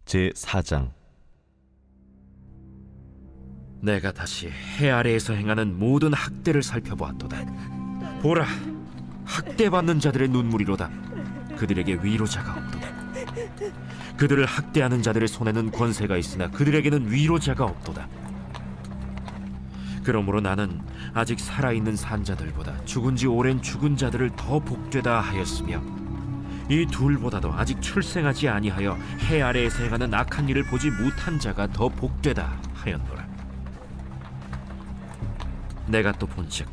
제4장. 내가 다시 해 아래에서 행하는 모든 학대를 살펴보았도다. 보라, 학대받는 자들의 눈물이로다. 그들에게 위로자가 없도다. 그들을 학대하는 자들의 손에는 권세가 있으나 그들에게는 위로자가 없도다. 그러므로 나는 아직 살아있는 산자들보다 죽은 지 오랜 죽은 자들을 더 복되다 하였으며, 이 둘보다도 아직 출생하지 아니하여 해 아래에서 행하는 악한 일을 보지 못한 자가 더 복되다 하였노라. 내가 또 본즉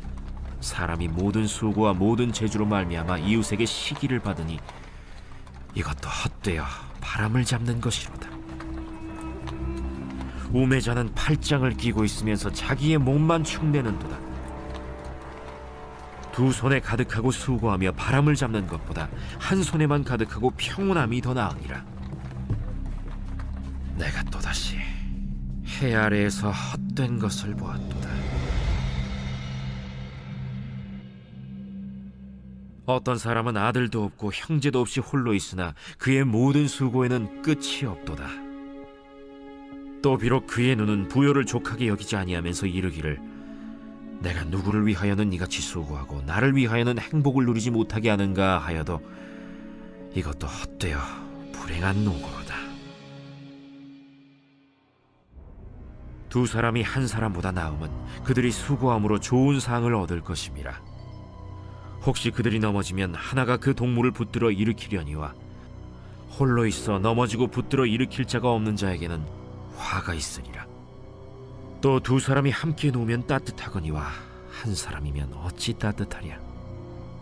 사람이 모든 수고와 모든 재주로 말미암아 이웃에게 시기를 받으니 이것도 헛되어 바람을 잡는 것이로다. 우매자는 팔짱을 끼고 있으면서 자기의 몸만 축내는도다. 두 손에 가득하고 수고하며 바람을 잡는 것보다 한 손에만 가득하고 평온함이 더 나으니라. 내가 또다시 해 아래에서 헛된 것을 보았도다. 어떤 사람은 아들도 없고 형제도 없이 홀로 있으나 그의 모든 수고에는 끝이 없도다. 또 비록 그의 눈은 부요를 족하게 여기지 아니하면서 이르기를, 내가 누구를 위하여는 이같이 수고하고 나를 위하여는 행복을 누리지 못하게 하는가 하여도 이것도 헛되어 불행한 노고로다. 두 사람이 한 사람보다 나음은 그들이 수고함으로 좋은 상을 얻을 것임이라. 혹시 그들이 넘어지면 하나가 그 동물을 붙들어 일으키려니와 홀로 있어 넘어지고 붙들어 일으킬 자가 없는 자에게는 화가 있으리라. 또 두 사람이 함께 누우면 따뜻하거니와 한 사람이면 어찌 따뜻하랴.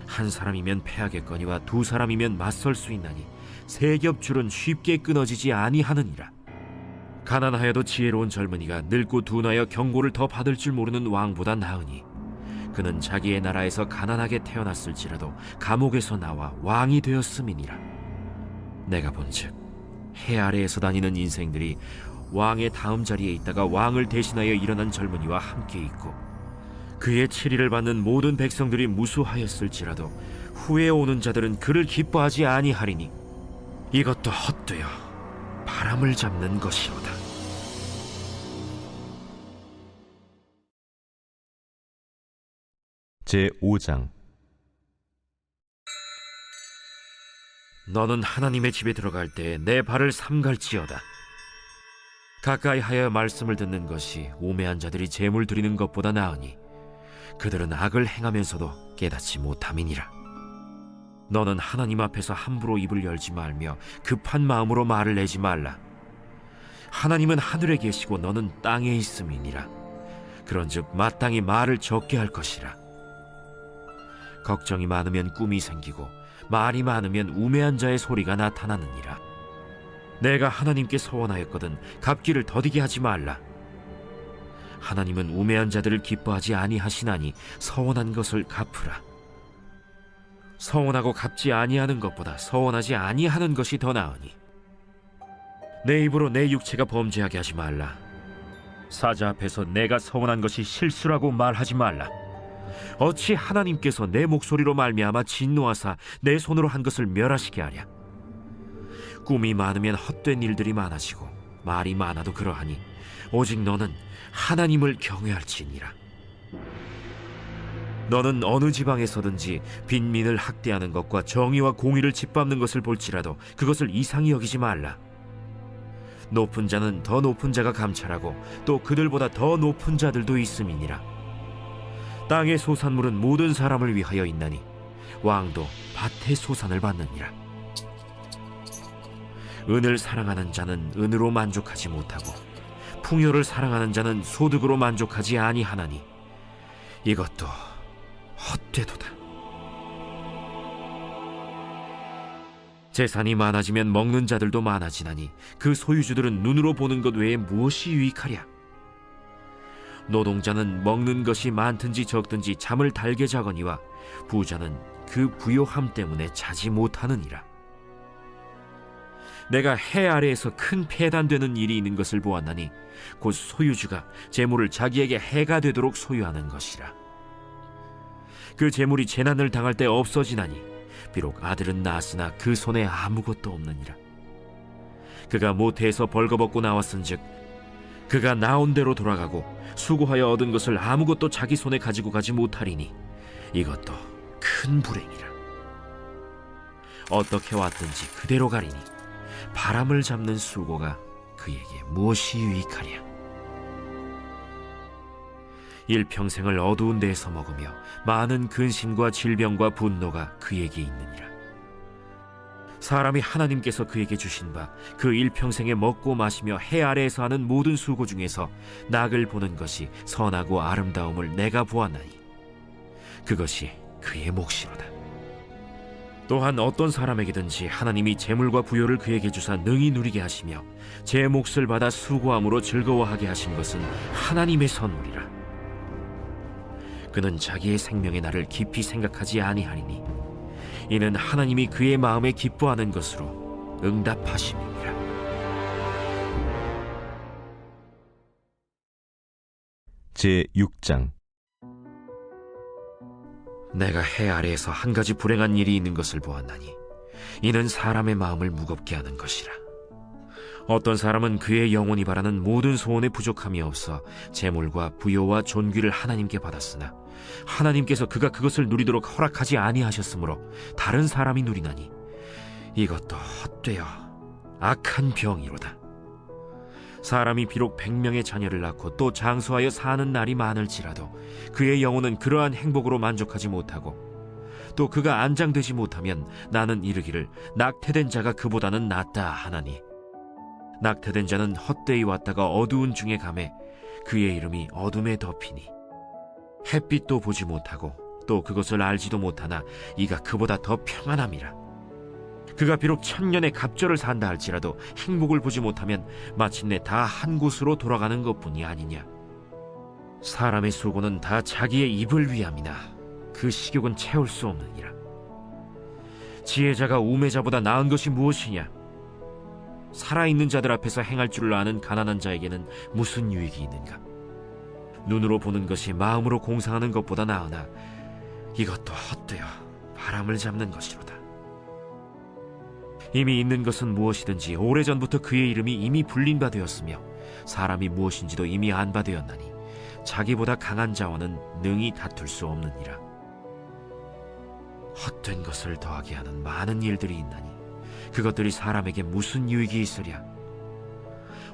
한 사람이면 패하겠거니와 두 사람이면 맞설 수 있나니 세 겹줄은 쉽게 끊어지지 아니하느니라. 가난하여도 지혜로운 젊은이가 늙고 둔하여 경고를 더 받을 줄 모르는 왕보다 나으니 그는 자기의 나라에서 가난하게 태어났을지라도 감옥에서 나와 왕이 되었음이니라. 내가 본즉 해 아래에서 다니는 인생들이 왕의 다음 자리에 있다가 왕을 대신하여 일어난 젊은이와 함께 있고, 그의 치리를 받는 모든 백성들이 무수하였을지라도 후에 오는 자들은 그를 기뻐하지 아니하리니 이것도 헛되어 바람을 잡는 것이로다. 제5장. 너는 하나님의 집에 들어갈 때 내 발을 삼갈지어다. 가까이 하여 말씀을 듣는 것이 우매한 자들이 제물 드리는 것보다 나으니 그들은 악을 행하면서도 깨닫지 못함이니라. 너는 하나님 앞에서 함부로 입을 열지 말며 급한 마음으로 말을 내지 말라. 하나님은 하늘에 계시고 너는 땅에 있음이니라. 그런즉 마땅히 말을 적게 할 것이라. 걱정이 많으면 꿈이 생기고 말이 많으면 우매한 자의 소리가 나타나느니라. 내가 하나님께 서원하였거든 갚기를 더디게 하지 말라. 하나님은 우매한 자들을 기뻐하지 아니하시나니 서원한 것을 갚으라. 서원하고 갚지 아니하는 것보다 서원하지 아니하는 것이 더 나으니 내 입으로 내 육체가 범죄하게 하지 말라. 사자 앞에서 내가 서원한 것이 실수라고 말하지 말라. 어찌 하나님께서 내 목소리로 말미암아 진노하사 내 손으로 한 것을 멸하시게 하랴. 꿈이 많으면 헛된 일들이 많아지고 말이 많아도 그러하니 오직 너는 하나님을 경외할지니라. 너는 어느 지방에서든지 빈민을 학대하는 것과 정의와 공의를 짓밟는 것을 볼지라도 그것을 이상히 여기지 말라. 높은 자는 더 높은 자가 감찰하고 또 그들보다 더 높은 자들도 있음이니라. 땅의 소산물은 모든 사람을 위하여 있나니 왕도 밭의 소산을 받느니라. 은을 사랑하는 자는 은으로 만족하지 못하고 풍요를 사랑하는 자는 소득으로 만족하지 아니하나니 이것도 헛되도다. 재산이 많아지면 먹는 자들도 많아지나니 그 소유주들은 눈으로 보는 것 외에 무엇이 유익하랴. 노동자는 먹는 것이 많든지 적든지 잠을 달게 자거니와 부자는 그 부요함 때문에 자지 못하느니라. 내가 해 아래에서 큰 폐단되는 일이 있는 것을 보았나니 곧 소유주가 재물을 자기에게 해가 되도록 소유하는 것이라. 그 재물이 재난을 당할 때 없어지나니 비록 아들은 낳았으나 그 손에 아무것도 없느니라. 그가 모태에서 벌거벗고 나왔은즉 그가 나온 대로 돌아가고 수고하여 얻은 것을 아무것도 자기 손에 가지고 가지 못하리니 이것도 큰 불행이라. 어떻게 왔든지 그대로 가리니 바람을 잡는 수고가 그에게 무엇이 유익하랴. 일평생을 어두운 데에서 먹으며 많은 근심과 질병과 분노가 그에게 있느니라. 사람이 하나님께서 그에게 주신 바 그 일평생에 먹고 마시며 해 아래에서 하는 모든 수고 중에서 낙을 보는 것이 선하고 아름다움을 내가 보았나니 그것이 그의 몫이로다. 또한 어떤 사람에게든지 하나님이 재물과 부요를 그에게 주사 능히 누리게 하시며 제 몫을 받아 수고함으로 즐거워하게 하신 것은 하나님의 선물이라. 그는 자기의 생명의 날을 깊이 생각하지 아니하리니 이는 하나님이 그의 마음에 기뻐하는 것으로 응답하심이니라. 제6장. 내가 해 아래에서 한 가지 불행한 일이 있는 것을 보았나니 이는 사람의 마음을 무겁게 하는 것이라. 어떤 사람은 그의 영혼이 바라는 모든 소원에 부족함이 없어 재물과 부요와 존귀를 하나님께 받았으나 하나님께서 그가 그것을 누리도록 허락하지 아니하셨으므로 다른 사람이 누리나니 이것도 헛되어 악한 병이로다. 사람이 비록 100명의 자녀를 낳고 또 장수하여 사는 날이 많을지라도 그의 영혼은 그러한 행복으로 만족하지 못하고 또 그가 안장되지 못하면 나는 이르기를 낙태된 자가 그보다는 낫다 하나니 낙태된 자는 헛되이 왔다가 어두운 중에 가매 그의 이름이 어둠에 덮이니 햇빛도 보지 못하고 또 그것을 알지도 못하나 이가 그보다 더 평안함이라. 그가 비록 1000년의 갑절을 산다 할지라도 행복을 보지 못하면 마침내 다 한 곳으로 돌아가는 것뿐이 아니냐. 사람의 수고는 다 자기의 입을 위함이나 그 식욕은 채울 수 없느니라. 지혜자가 우매자보다 나은 것이 무엇이냐. 살아있는 자들 앞에서 행할 줄을 아는 가난한 자에게는 무슨 유익이 있는가. 눈으로 보는 것이 마음으로 공상하는 것보다 나으나 이것도 헛되어 바람을 잡는 것이로다. 이미 있는 것은 무엇이든지 오래전부터 그의 이름이 이미 불린 바 되었으며 사람이 무엇인지도 이미 안 바 되었나니 자기보다 강한 자와는 능히 다툴 수 없느니라. 헛된 것을 더하게 하는 많은 일들이 있나니 그것들이 사람에게 무슨 유익이 있으랴.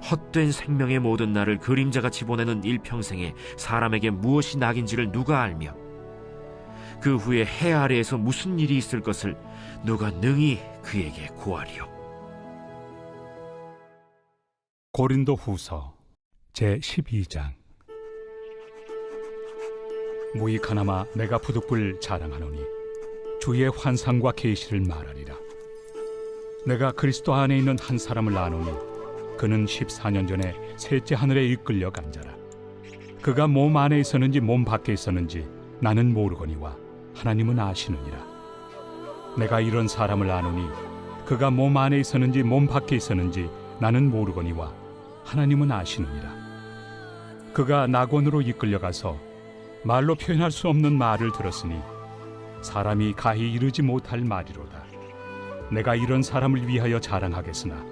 헛된 생명의 모든 날을 그림자같이 보내는 일평생에 사람에게 무엇이 낙인지를 누가 알며 그 후에 해 아래에서 무슨 일이 있을 것을 누가 능히 그에게 고하리요. 고린도 후서 제12장. 무익하나마 내가 부득불 자랑하노니 주의 환상과 계시를 말하리라. 내가 그리스도 안에 있는 한 사람을 아노니 그는 14년 전에 셋째 하늘에 이끌려 간 자라. 그가 몸 안에 있었는지 몸 밖에 있었는지 나는 모르거니와 하나님은 아시느니라. 내가 이런 사람을 아노니 그가 몸 안에 있었는지 몸 밖에 있었는지 나는 모르거니와 하나님은 아시느니라. 그가 낙원으로 이끌려가서 말로 표현할 수 없는 말을 들었으니 사람이 가히 이르지 못할 말이로다. 내가 이런 사람을 위하여 자랑하겠으나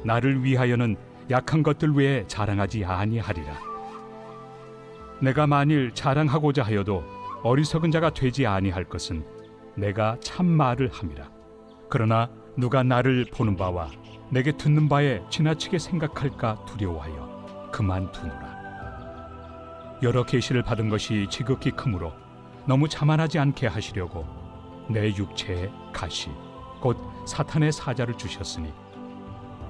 나를 위하여는 약한 것들 외에 자랑하지 아니하리라. 내가 만일 자랑하고자 하여도 어리석은 자가 되지 아니할 것은 내가 참 말을 함이라. 그러나 누가 나를 보는 바와 내게 듣는 바에 지나치게 생각할까 두려워하여 그만두노라. 여러 계시를 받은 것이 지극히 크므로 너무 자만하지 않게 하시려고 내 육체에 가시 곧 사탄의 사자를 주셨으니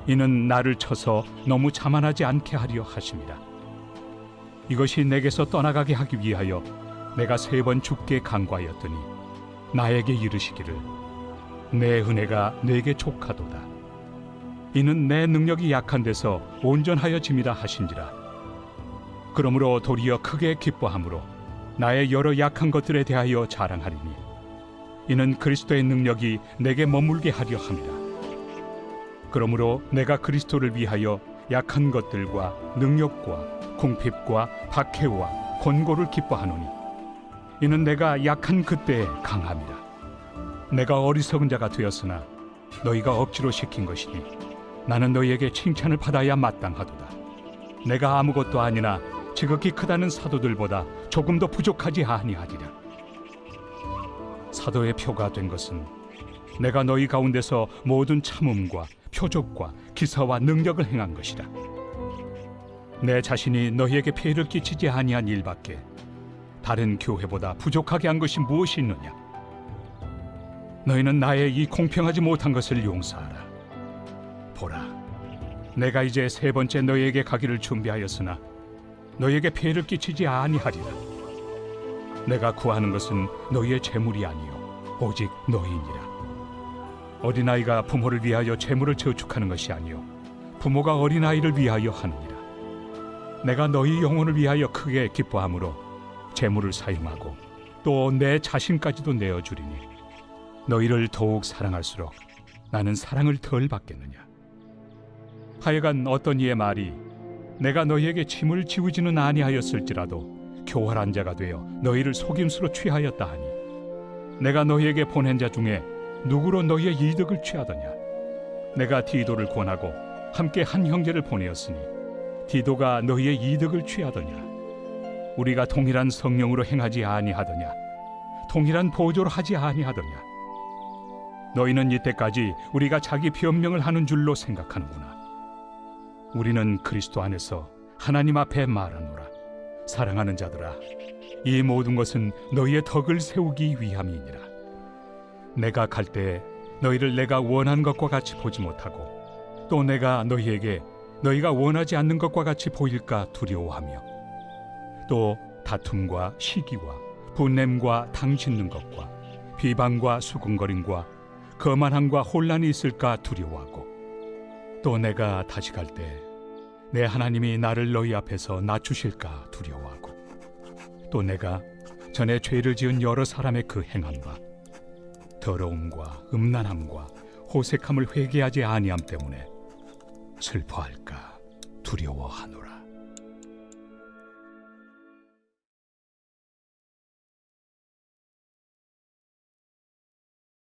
이는 나를 쳐서 너무 자만하지 않게 하려 하심이라. 이것이 내게서 떠나가게 하기 위하여 내가 3번 죽게 간구하였더니 나에게 이르시기를 내 은혜가 내게 족하도다. 이는 내 능력이 약한 데서 온전하여 짐이라 하신지라. 그러므로 도리어 크게 기뻐함으로 나의 여러 약한 것들에 대하여 자랑하리니 이는 그리스도의 능력이 내게 머물게 하려 함이라. 그러므로 내가 그리스도를 위하여 약한 것들과 능력과 궁핍과 박해와 권고를 기뻐하노니 이는 내가 약한 그때에 강함이라. 내가 어리석은 자가 되었으나 너희가 억지로 시킨 것이니 나는 너희에게 칭찬을 받아야 마땅하도다. 내가 아무것도 아니나 지극히 크다는 사도들보다 조금도 부족하지 아니하리라. 사도의 표가 된 것은 내가 너희 가운데서 모든 참음과 표적과 기사와 능력을 행한 것이라. 내 자신이 너희에게 폐해를 끼치지 아니한 일밖에 다른 교회보다 부족하게 한 것이 무엇이 있느냐? 너희는 나의 이 공평하지 못한 것을 용서하라. 보라, 내가 이제 세 번째 너희에게 가기를 준비하였으나 너희에게 폐해를 끼치지 아니하리라. 내가 구하는 것은 너희의 재물이 아니요 오직 너희니라. 어린아이가 부모를 위하여 재물을 저축하는 것이 아니요 부모가 어린아이를 위하여 하느니라. 내가 너희 영혼을 위하여 크게 기뻐함으로 재물을 사용하고 또 내 자신까지도 내어주리니 너희를 더욱 사랑할수록 나는 사랑을 덜 받겠느냐. 하여간 어떤 이의 말이 내가 너희에게 짐을 지우지는 아니하였을지라도 교활한 자가 되어 너희를 속임수로 취하였다 하니 내가 너희에게 보낸 자 중에 누구로 너희의 이득을 취하더냐. 내가 디도를 권하고 함께 한 형제를 보내었으니 디도가 너희의 이득을 취하더냐. 우리가 동일한 성령으로 행하지 아니하더냐. 동일한 보조로 하지 아니하더냐. 너희는 이때까지 우리가 자기 변명을 하는 줄로 생각하는구나. 우리는 그리스도 안에서 하나님 앞에 말하노라. 사랑하는 자들아, 이 모든 것은 너희의 덕을 세우기 위함이니라. 내가 갈 때 너희를 내가 원한 것과 같이 보지 못하고 또 내가 너희에게 너희가 원하지 않는 것과 같이 보일까 두려워하며 또 다툼과 시기와 분냄과 당짓는 것과 비방과 수군거림과 거만함과 혼란이 있을까 두려워하고 또 내가 다시 갈 때 내 하나님이 나를 너희 앞에서 낮추실까 두려워하고 또 내가 전에 죄를 지은 여러 사람의 그 행함과 더러움과 음란함과 호색함을 회개하지 아니함 때문에 슬퍼할까 두려워하노라.